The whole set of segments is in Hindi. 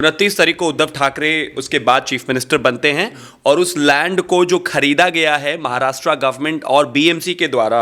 29 तारीख को उद्धव ठाकरे उसके बाद चीफ मिनिस्टर बनते हैं और उस लैंड को जो खरीदा गया है महाराष्ट्र गवर्नमेंट और बीएमसी के द्वारा,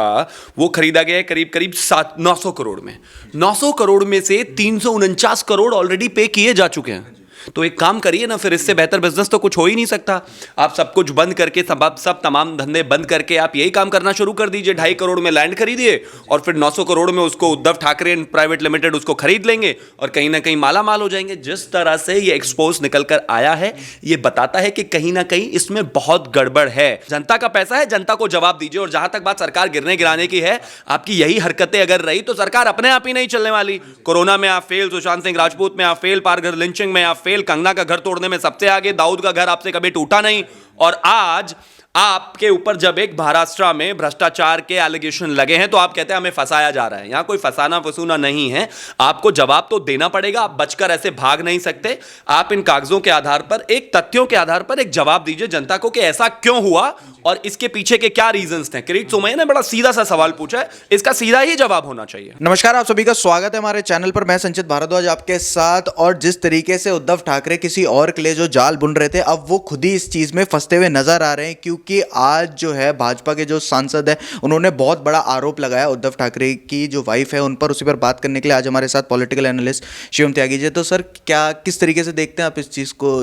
वो खरीदा गया है करीब करीब 900 करोड़ में। 900 करोड़ में से 349 करोड़ ऑलरेडी पे किए जा चुके हैं। तो एक काम करिए ना, फिर इससे बेहतर बिजनेस तो कुछ हो ही नहीं सकता। आप सब कुछ बंद करके सब तमाम धंधे बंद करके आप यही काम करना शुरू कर दीजिए। 2.5 करोड़ में लैंड खरीदिए और फिर 900 करोड़ में उसको उद्धव ठाकरे प्राइवेट लिमिटेड उसको खरीद लेंगे और कहीं ना कहीं माला माल हो जाएंगे। जिस तरह से ये एक्सपोज निकल कर आया है, ये बताता है कि कहीं ना कहीं इसमें बहुत गड़बड़ है। जनता का पैसा है, जनता को जवाब दीजिए। और जहां तक बात सरकार गिरने गिराने की है, आपकी यही हरकतें अगर रही तो सरकार अपने आप ही नहीं चलने वाली। कोरोना में आप फेल, सुशांत सिंह राजपूत में आप फेल, पारघर लिंचिंग में आप फेल, कंगना का घर तोड़ने में सबसे आगे, दाऊद का घर आपसे कभी टूटा नहीं। और आज आपके ऊपर जब एक महाराष्ट्र में भ्रष्टाचार के एलिगेशन लगे हैं तो आप कहते हैं हमें फंसाया जा रहा है। यहां कोई फंसाना फसूना नहीं है, आपको जवाब तो देना पड़ेगा। आप बचकर ऐसे भाग नहीं सकते। आप इन कागजों के आधार पर, एक तथ्यों के आधार पर एक जवाब दीजिए जनता को कि ऐसा क्यों हुआ और इसके पीछे के क्या रीजंस थे। किरीट सोमैया ने बड़ा सीधा सा सवाल पूछा है, इसका सीधा ही जवाब होना चाहिए। नमस्कार, आप सभी का स्वागत है हमारे चैनल पर। मैं संचित भारद्वाज आपके साथ। और जिस तरीके से उद्धव ठाकरे किसी और के लिए जो जाल बुन रहे थे, अब वो खुद ही इस चीज में फंसते हुए नजर आ रहे हैं। क्योंकि आज जो है भाजपा के जो सांसद है, उन्होंने बहुत बड़ा आरोप लगाया उद्धव ठाकरे की जो वाइफ है उन पर। उसी पर बात करने के लिए आज हमारे साथ पॉलिटिकल एनालिस्ट शिवम त्यागी जी। तो सर, क्या किस तरीके से देखते हैं आप इस चीज को?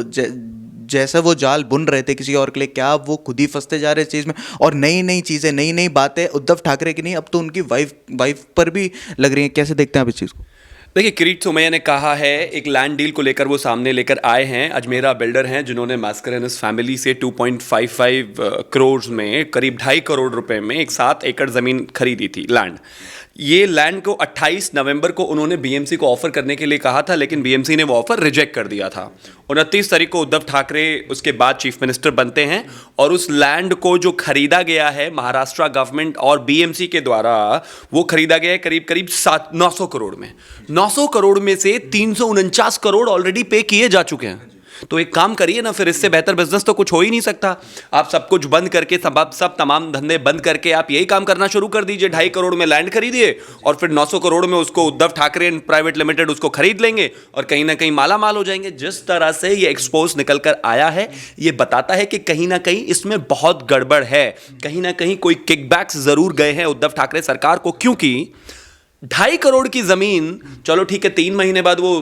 जैसा वो जाल बुन रहे थे किसी और के लिए, क्या वो खुद ही फंसते जा रहे हैं इस चीज में? और नई नई चीजें, नई नई बातें उद्धव ठाकरे की नहीं, अब तो उनकी वाइफ पर भी लग रही है। कैसे देखते हैं आप इस चीज को? देखिए, किरीट सोमैया ने कहा है, एक लैंड डील को लेकर वो सामने लेकर आए हैं। अजमेरा बिल्डर हैं जिन्होंने मास्करेनस फैमिली से 2.55 करोड़ में, करीब 2.5 करोड़ रुपए में एक 7 एकड़ ज़मीन खरीदी थी, लैंड। ये लैंड को 28 नवंबर को उन्होंने बीएमसी को ऑफर करने के लिए कहा था, लेकिन बीएमसी ने वो ऑफर रिजेक्ट कर दिया था। 29 तारीख को उद्धव ठाकरे उसके बाद चीफ मिनिस्टर बनते हैं और उस लैंड को जो खरीदा गया है महाराष्ट्र गवर्नमेंट और बीएमसी के द्वारा, वो खरीदा गया है करीब करीब 900 करोड़ में। 900 करोड़ में से 349 करोड़ ऑलरेडी पे किए जा चुके हैं। तो एक काम करिए ना, फिर इससे बेहतर बिजनेस तो कुछ हो ही नहीं सकता। आप सब कुछ बंद करके सब तमाम धंधे बंद करके आप यही काम करना शुरू कर दीजिए। 2.5 करोड़ में लैंड खरीदिए और फिर 900 करोड़ में उसको उद्धव ठाकरे प्राइवेट लिमिटेड उसको खरीद लेंगे और कहीं ना कहीं माला माल हो जाएंगे। जिस तरह से ये एक्सपोज निकल कर आया है, ये बताता है कि कहीं ना कहीं इसमें बहुत गड़बड़ है। कहीं ना कहीं कोई किकबैक्स जरूर गए हैं उद्धव ठाकरे सरकार को। क्योंकि 2.5 करोड़ की जमीन, चलो ठीक है, 3 महीने बाद वो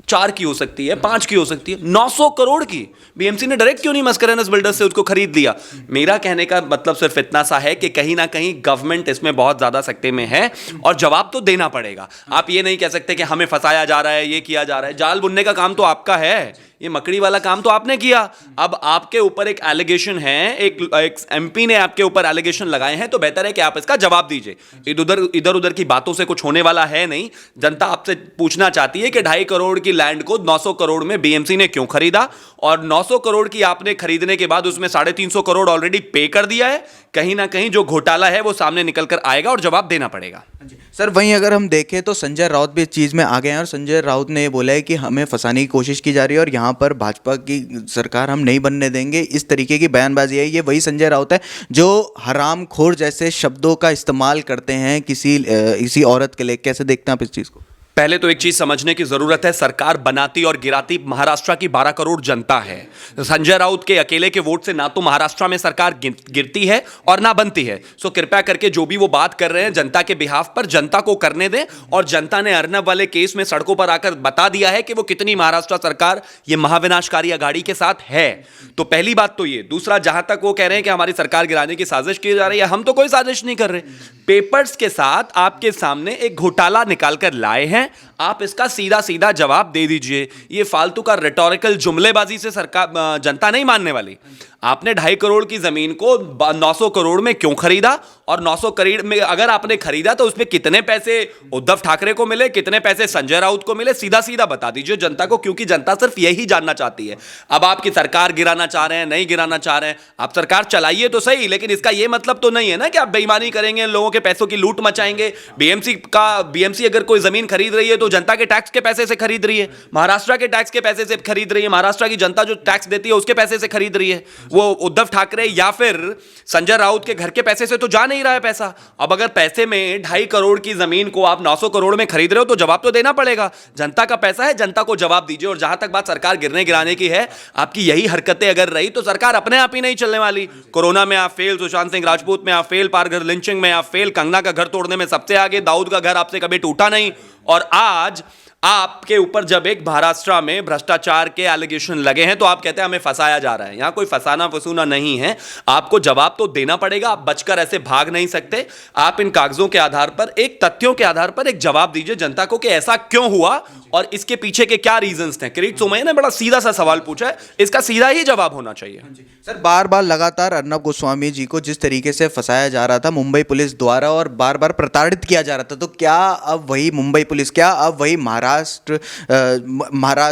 4 की हो सकती है, 5 की हो सकती है, 900 करोड़ की बीएमसी ने डायरेक्ट क्यों नहीं मास्करेनस बिल्डर्स से उसको खरीद लिया? मेरा कहने का मतलब सिर्फ इतना सा है कि कहीं ना कहीं गवर्नमेंट इसमें बहुत ज्यादा सख्ते में है और जवाब तो देना पड़ेगा। आप ये नहीं कह सकते कि हमें फंसाया जा रहा है, ये किया जा रहा है। जाल बुनने का काम तो आपका है, ये मकड़ी वाला काम तो आपने किया। अब आपके ऊपर एक एलिगेशन है, एक एमपी ने आपके ऊपर एलिगेशन लगाए हैं, तो बेहतर है कि आप इसका जवाब दीजिए। इधर उधर की बातों से कुछ होने वाला है नहीं। जनता आपसे पूछना चाहती है कि 2.5 करोड़ की लैंड को 900 करोड़ में बीएमसी ने क्यों खरीदा, और 900 करोड़ की आपने खरीदने के बाद उसमें 350 करोड़ ऑलरेडी पे कर दिया है। कहीं ना कहीं जो घोटाला है वो सामने निकल कर आएगा और जवाब देना पड़ेगा। सर, वहीं अगर हम देखें तो संजय राउत भी इस चीज़ में आ गए हैं और संजय राउत ने ये बोला है कि हमें फंसाने की कोशिश की जा रही है और यहाँ पर भाजपा की सरकार हम नहीं बनने देंगे। इस तरीके की बयानबाजी है। ये वही संजय राउत है जो हरामखोर जैसे शब्दों का इस्तेमाल करते हैं किसी औरत के लिए। कैसे देखते हैं आप इस चीज़ को? पहले तो एक चीज समझने की जरूरत है, सरकार बनाती और गिराती महाराष्ट्र की 12 करोड़ जनता है। संजय राउत के अकेले के वोट से ना तो महाराष्ट्र में सरकार गिरती है और ना बनती है। सो कृपया करके जो भी वो बात कर रहे हैं जनता के बिहाफ पर, जनता को करने दें। और जनता ने अर्नब वाले केस में सड़कों पर आकर बता दिया है कि वो कितनी महाराष्ट्र सरकार ये महाविनाशकारी अघाड़ी के साथ है। तो पहली बात तो ये। दूसरा, जहां तक वो कह रहे हैं कि हमारी सरकार गिराने की साजिश की जा रही है, हम तो कोई साजिश नहीं कर रहे। पेपर्स के साथ आपके सामने एक घोटाला निकाल कर लाए हैं, आप इसका सीधा सीधा जवाब दे दीजिए। ये फालतू का रिटोरिकल जुमलेबाजी से सरकार, जनता नहीं मानने वाली। आपने 2.5 करोड़ की जमीन को 900 करोड़ में क्यों खरीदा, और 900 करोड़ में अगर आपने खरीदा तो उसमें कितने पैसे उद्धव ठाकरे को मिले, कितने पैसे संजय राउत को मिले, सीधा सीधा बता दीजिए जनता को। क्योंकि जनता सिर्फ यही जानना चाहती है। अब आपकी सरकार गिराना चाह रहे हैं, नहीं गिराना चाह रहे हैं, आप सरकार चलाइए तो सही, लेकिन इसका यह मतलब तो नहीं है ना कि आप बेईमानी करेंगे, लोगों के पैसों की लूट मचाएंगे। बीएमसी अगर कोई जमीन खरीद रही है तो जनता के टैक्स के पैसे से खरीद रही है, महाराष्ट्र के टैक्स के पैसे से खरीद रही है, महाराष्ट्र की जनता जो टैक्स देती है उसके पैसे से खरीद रही है। वो उद्धव ठाकरे या फिर संजय राउत के घर के पैसे से तो जा नहीं रहा है पैसा। अब अगर पैसे में 2.5 करोड़ की जमीन को आप 900 करोड़ में खरीद रहे हो तो जवाब तो देना पड़ेगा। जनता का पैसा है, जनता को जवाब दीजिए। और जहां तक बात सरकार गिरने गिराने की है, आपकी यही हरकतें अगर रही तो सरकार अपने आप ही नहीं चलने वाली। कोरोना में आप फेल, सुशांत सिंह राजपूत में आप फेल, पारघर लिंचिंग में आप फेल, कंगना का घर तोड़ने में सबसे आगे, दाऊद का घर आपसे कभी टूटा नहीं। और आज आपके ऊपर जब एक महाराष्ट्र में भ्रष्टाचार के एलिगेशन लगे हैं तो आप कहते हैं हमें फंसाया जा रहा है। यहां कोई फंसाना फसूना नहीं है, आपको जवाब तो देना पड़ेगा। आप बचकर ऐसे भाग नहीं सकते। आप इन कागजों के आधार पर, एक तथ्यों के आधार पर एक जवाब दीजिए जनता को कि ऐसा क्यों हुआ और इसके पीछे के क्या रीजंस थे। किरीट सोमैया ने बड़ा सीधा सा सवाल पूछा है, इसका सीधा ही जवाब होना चाहिए। सर, बार बार लगातार अर्नब गोस्वामी जी को जिस तरीके से फंसाया जा रहा था मुंबई पुलिस द्वारा और बार बार प्रताड़ित किया जा रहा था, तो क्या अब वही मुंबई पुलिस, क्या अब वही महाराष्ट्र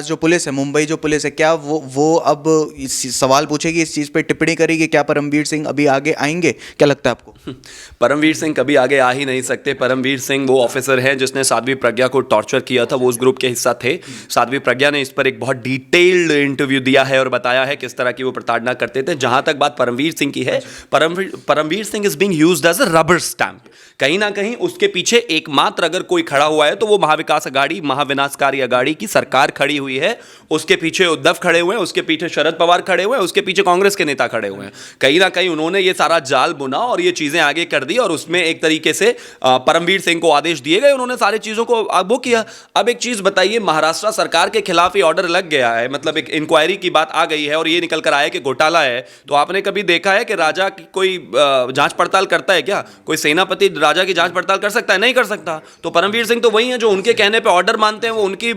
जो पुलिस है, मुंबई जो पुलिस है, क्या वो अब सवाल पूछेगी, इस चीज़ पे टिप्पणी करेगी? क्या परमवीर सिंह अभी आगे आएंगे? क्या लगता है आपको? परमवीर सिंह कभी आगे आ ही नहीं सकते। परमवीर सिंह वो ऑफिसर हैं जिसने साध्वी प्रज्ञा को टॉर्चर किया था, वो उस ग्रुप के हिस्सा थे। साध्वी प्रज्ञा ने इस पर एक बहुत डिटेल्ड इंटरव्यू दिया है और बताया है किस तरह की वो प्रताड़ना करते थे। जहां तक बात परमवीर सिंह की है, Paramvir Singh is being used as a rubber stamp. कहीं ना कहीं उसके पीछे एकमात्र अगर कोई खड़ा हुआ है तो वो महाविकास अघाड़ी, महाविनाशकारी अघाड़ी की सरकार खड़ी हुई है। उसके पीछे उद्धव खड़े हुए हैं, उसके पीछे शरद पवार खड़े हुए हैं, उसके पीछे कांग्रेस के नेता खड़े हुए हैं। कहीं ना कहीं उन्होंने ये सारा जाल बुना और ये चीजें आगे कर दी और उसमें एक तरीके से परमवीर सिंह को आदेश दिए गए, उन्होंने सारी चीजों को वो किया। अब एक चीज बताइए, महाराष्ट्र सरकार के खिलाफ ही ऑर्डर लग गया है, मतलब एक इंक्वायरी की बात आ गई है और ये निकल कर आया कि घोटाला है। तो आपने कभी देखा है कि राजा की कोई जांच पड़ताल करता है क्या? कोई सेनापति राजा की जांच पड़ताल कर सकता है? नहीं कर सकता। तो परमवीर सिंह तो वही है जो उनके कहने पे ऑर्डर मानते हैं, वो उनकी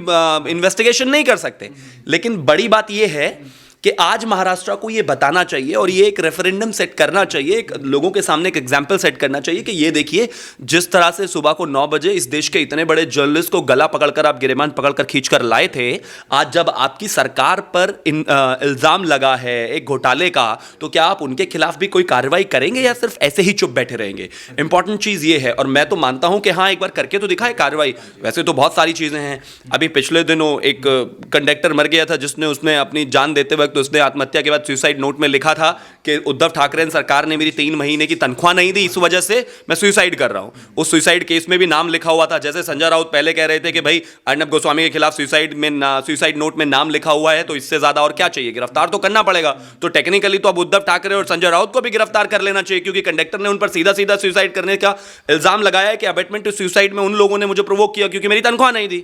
इन्वेस्टिगेशन नहीं कर सकते। लेकिन बड़ी बात ये है कि आज महाराष्ट्र को ये बताना चाहिए और ये एक रेफरेंडम सेट करना चाहिए, एक लोगों के सामने एक एग्जाम्पल सेट करना चाहिए कि ये देखिए, जिस तरह से सुबह को 9 बजे इस देश के इतने बड़े जर्नलिस्ट को गला पकड़कर आप गिरेबान पकड़कर खींचकर लाए थे, आज जब आपकी सरकार पर इल्जाम लगा है एक घोटाले का, तो क्या आप उनके खिलाफ भी कोई कार्रवाई करेंगे या सिर्फ ऐसे ही चुप बैठे रहेंगे? इंपॉर्टेंट चीज ये है। और मैं तो मानता हूं कि हाँ, एक बार करके तो दिखाए कार्रवाई। वैसे तो बहुत सारी चीजें हैं। अभी पिछले दिनों एक कंडक्टर मर गया था जिसने उसने अपनी जान देते वक्त उसने आत्महत्या के बाद सुसाइड नोट में लिखा था कि उद्धव ठाकरे सरकार ने मेरी 3 महीने की तनख्वाह नहीं दी, इस वजह से मैं सुसाइड कर रहा हूं। उस सुसाइड केस में भी नाम लिखा हुआ था। जैसे संजय राउत पहले कह रहे थे कि भाई अर्नब गोस्वामी के खिलाफ सुसाइड नोट में नाम लिखा हुआ है तो इससे ज्यादा और क्या चाहिए, गिरफ्तार तो करना पड़ेगा। तो टेक्निकली तो अब उद्धव ठाकरे और संजय राउत को भी गिरफ्तार कर लेना चाहिए, क्योंकि कंडक्टर ने उन पर सीधा सीधा सुसाइड करने का इल्जाम लगाया है कि अबेटमेंट टू सुसाइड में उन लोगों ने मुझे प्रोवोक किया क्योंकि मेरी तनख्वाह नहीं दी।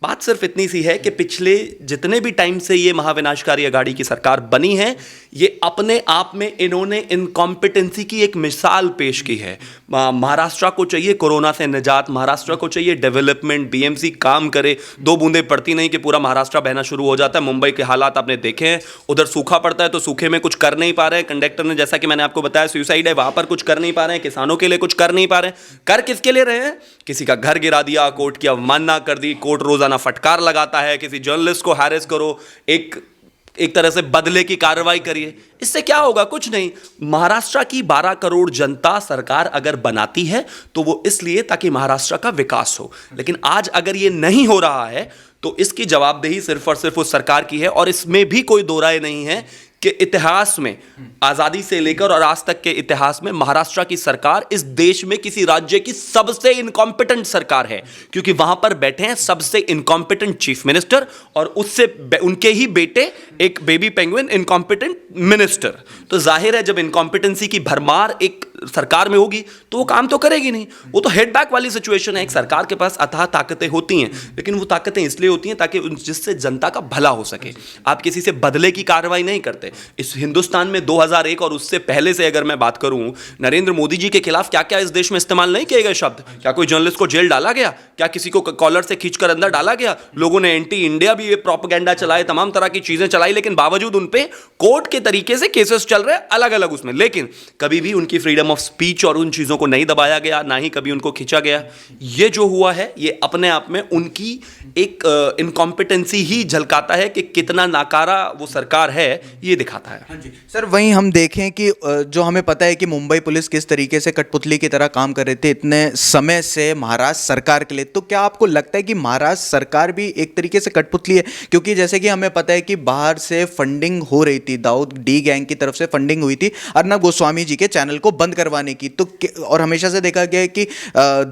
बात सिर्फ इतनी सी है कि पिछले जितने भी टाइम से ये महाविनाशकारी अघाड़ी की सरकार बनी है, ये अपने आप में इन्होंने इनकॉम्पिटेंसी की एक मिसाल पेश की है। महाराष्ट्र को चाहिए कोरोना से निजात, महाराष्ट्र को चाहिए डेवलपमेंट, बीएमसी काम करे, 2 बूंदें पड़ती नहीं कि पूरा महाराष्ट्र बहना शुरू हो जाता है। मुंबई के हालात आपने देखे हैं, उधर सूखा पड़ता है तो सूखे में कुछ कर नहीं पा रहे हैं। कंडक्टर ने, जैसा कि मैंने आपको बताया, सुसाइड है, वहां पर कुछ कर नहीं पा रहे हैं। किसानों के लिए कुछ कर नहीं पा रहे हैं। कर किसके लिए रहे हैं? किसी का घर गिरा दिया, कोर्ट की अवमानना कर दी, कोर्ट रोजाना फटकार लगाता है, किसी जर्नलिस्ट को हैरेस करो, एक तरह से बदले की कार्रवाई करिए। इससे क्या होगा? कुछ नहीं। महाराष्ट्र की 12 करोड़ जनता सरकार अगर बनाती है तो वो इसलिए ताकि महाराष्ट्र का विकास हो। लेकिन आज अगर ये नहीं हो रहा है तो इसकी जवाबदेही सिर्फ और सिर्फ उस सरकार की है। और इसमें भी कोई दो राय नहीं है कि इतिहास में, आजादी से लेकर और आज तक के इतिहास में, महाराष्ट्र की सरकार इस देश में किसी राज्य की सबसे इनकॉम्पिटेंट सरकार है, क्योंकि वहां पर बैठे हैं सबसे इनकॉम्पिटेंट चीफ मिनिस्टर और उससे उनके ही बेटे एक बेबी पेंगुइन इनकॉम्पिटेंट मिनिस्टर। तो जाहिर है जब इनकॉम्पिटेंसी की भरमार एक सरकार में होगी तो वो काम तो करेगी नहीं। वो तो हेड बैक वाली सिचुएशन है। एक सरकार के पास अथाह ताकतें होती हैं, लेकिन वो ताकतें इसलिए होती हैं ताकि जिससे जनता का भला हो सके। आप किसी से बदले की कार्रवाई नहीं करते। इस हिंदुस्तान में 2001 और उससे पहले से अगर मैं बात करूं, नरेंद्र मोदी जी के खिलाफ क्या क्या इस देश में इस्तेमाल नहीं किए गए शब्द? क्या कोई जर्नलिस्ट को जेल डाला गया? क्या किसी को कॉलर से खींचकर अंदर डाला गया? लोगों ने एंटी इंडिया भी ये प्रोपेगेंडा चलाए, तमाम तरह की चीजें चलाई, लेकिन बावजूद उन पे कोर्ट के तरीके से केसेस चल रहे हैं अलग अलग उसमें। लेकिन कभी भी उनकी फ्रीडम ऑफ स्पीच और उन चीजों को नहीं दबाया गया, ना ही कभी उनको खींचा गया। ये जो हुआ है ये अपने आप में उनकी एक इनकॉम्पिटेंसी ही झलकाता है कि कितना नाकारा वो सरकार है ये दिखाता है। हाँ जी सर, वहीं हम देखें कि जो हमें पता है कि मुंबई पुलिस किस तरीके से कठपुतली की तरह काम कर रही थी इतने समय से महाराष्ट्र सरकार के लिए, तो क्या आपको लगता है कि महाराष्ट्र सरकार भी एक तरीके से कठपुतली है? क्योंकि जैसे कि हमें पता है कि बाहर से फंडिंग हो रही थी, दाऊद डी गैंग की तरफ से फंडिंग हुई थी अर्नब गोस्वामी जी के चैनल को बंद करवाने की, तो और हमेशा से देखा गया है कि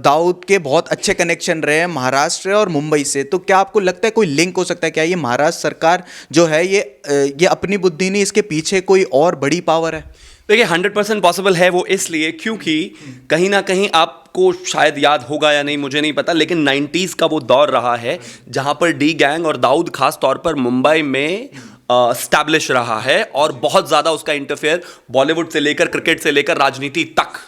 दाऊद के बहुत अच्छे कनेक्शन रहे हैं महाराष्ट्र और मुंबई से, तो क्या आपको लगता है कोई लिंक हो सकता है? क्या ये महाराष्ट्र सरकार जो है ये अपनी बुद्धि नहीं, इसके पीछे कोई और बड़ी पावर है? देखिए 100% पॉसिबल है वो, इसलिए क्योंकि कहीं ना कहीं आपको शायद याद होगा या नहीं मुझे नहीं पता, लेकिन 90s का वो दौर रहा है जहां पर डी गैंग और दाऊद खास तौर पर मुंबई में स्टैब्लिश रहा है और बहुत ज़्यादा उसका इंटरफेयर बॉलीवुड से लेकर क्रिकेट से लेकर राजनीति तक।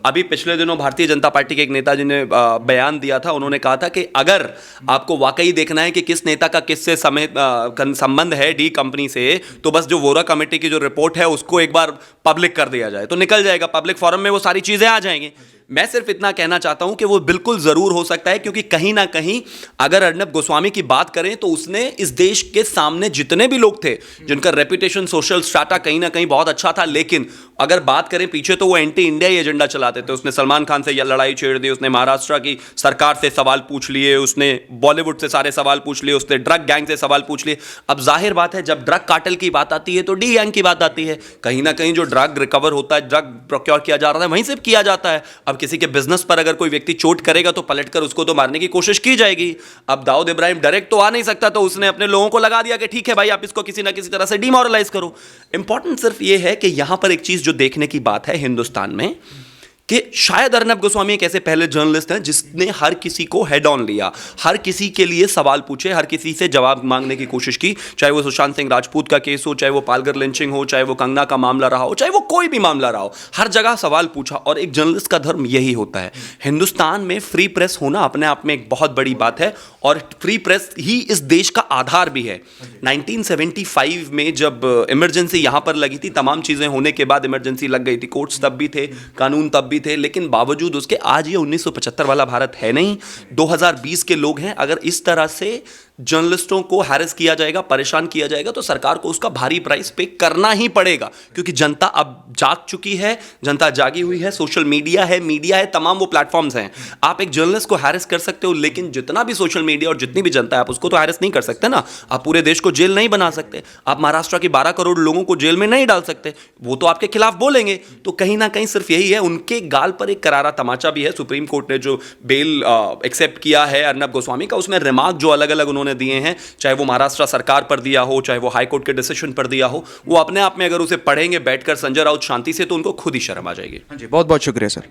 अभी पिछले दिनों भारतीय जनता पार्टी के एक नेताजी ने बयान दिया था, उन्होंने कहा था कि अगर आपको वाकई देखना है कि किस नेता का किससे संबंध है डी कंपनी से, तो बस जो वोरा कमेटी की जो रिपोर्ट है उसको एक बार पब्लिक कर दिया जाए तो निकल जाएगा, पब्लिक फोरम में वो सारी चीज़ें आ जाएंगी। मैं सिर्फ इतना कहना चाहता हूं कि वो बिल्कुल ज़रूर हो सकता है, क्योंकि कहीं ना कहीं अगर अर्नब गोस्वामी की बात करें तो उसने इस देश के सामने जितने भी लोग थे जिनका रेपुटेशन सोशल स्ट्राटा कहीं ना कहीं बहुत अच्छा था, लेकिन अगर बात करें पीछे तो वो एंटी इंडिया ही एजेंडा चलाते थे। उसने सलमान खान से यह लड़ाई छेड़ दी, उसने महाराष्ट्र की सरकार से सवाल पूछ लिए, उसने बॉलीवुड से सारे सवाल पूछ लिए, उसने ड्रग गैंग से सवाल पूछ लिए। अब जाहिर बात है जब ड्रग कार्टेल की बात आती है तो डी गैंग की बात आती है। कहीं ना कहीं जो ड्रग रिकवर होता है, ड्रग प्रोक्योर किया जा रहा है, वहीं से किया जाता है। अब किसी के बिजनेस पर अगर कोई व्यक्ति चोट करेगा तो पलटकर उसको तो मारने की कोशिश की जाएगी। अब दाऊद इब्राहिम डायरेक्ट तो आ नहीं सकता, तो उसने अपने लोगों को लगा दिया कि ठीक है भाई आप इसको किसी ना किसी तरह से डिमोरलाइज करो। इंपॉर्टेंट सिर्फ ये है कि यहां पर एक चीज जो देखने की बात है हिंदुस्तान में कि शायद अर्नब गोस्वामी एक ऐसे पहले जर्नलिस्ट हैं जिसने हर किसी को हेड ऑन लिया, हर किसी के लिए सवाल पूछे, हर किसी से जवाब मांगने की कोशिश की, चाहे वो सुशांत सिंह राजपूत का केस हो, चाहे वो पालघर लिंचिंग हो, चाहे वो कंगना का मामला रहा हो, चाहे वो कोई भी मामला रहा हो, हर जगह सवाल पूछा। और एक जर्नलिस्ट का धर्म यही होता है। हिंदुस्तान में फ्री प्रेस होना अपने आप में एक बहुत बड़ी बात है और फ्री प्रेस ही इस देश का आधार भी है। 1975 में जब इमरजेंसी यहां पर लगी थी, तमाम चीजें होने के बाद इमरजेंसी लग गई थी, कोर्ट्स तब भी थे, कानून तब भी थे, लेकिन बावजूद उसके आज ये 1975 वाला भारत है नहीं, 2020 के लोग हैं। अगर इस तरह से जर्नलिस्टों को हैरेस किया जाएगा, परेशान किया जाएगा, तो सरकार को उसका भारी प्राइस पे करना ही पड़ेगा, क्योंकि जनता अब जाग चुकी है, जनता जागी हुई है, सोशल मीडिया है, तमाम वो प्लेटफॉर्म्स हैं। आप एक जर्नलिस्ट को हैरेस कर सकते हो, लेकिन जितना भी सोशल मीडिया और जितनी भी जनता है आप उसको तो हैरेस नहीं कर सकते ना। आप पूरे देश को जेल नहीं बना सकते, आप महाराष्ट्र के 12 करोड़ लोगों को जेल में नहीं डाल सकते, वो तो आपके खिलाफ बोलेंगे। तो कहीं ना कहीं सिर्फ यही है, उनके गाल पर एक करारा तमाचा भी है। सुप्रीम कोर्ट ने जो बेल एक्सेप्ट किया है अर्नब गोस्वामी का, उसमें रिमार्क जो अलग अलग उन्होंने दिए हैं, चाहे वो महाराष्ट्र सरकार पर दिया हो, चाहे वो हाई कोर्ट के डिसीजन पर दिया हो, वो अपने आप में अगर उसे पढ़ेंगे बैठकर संजय राउत शांति से, तो उनको खुद ही शर्म आ जाएगी। हाँ जी, बहुत बहुत शुक्रिया सर।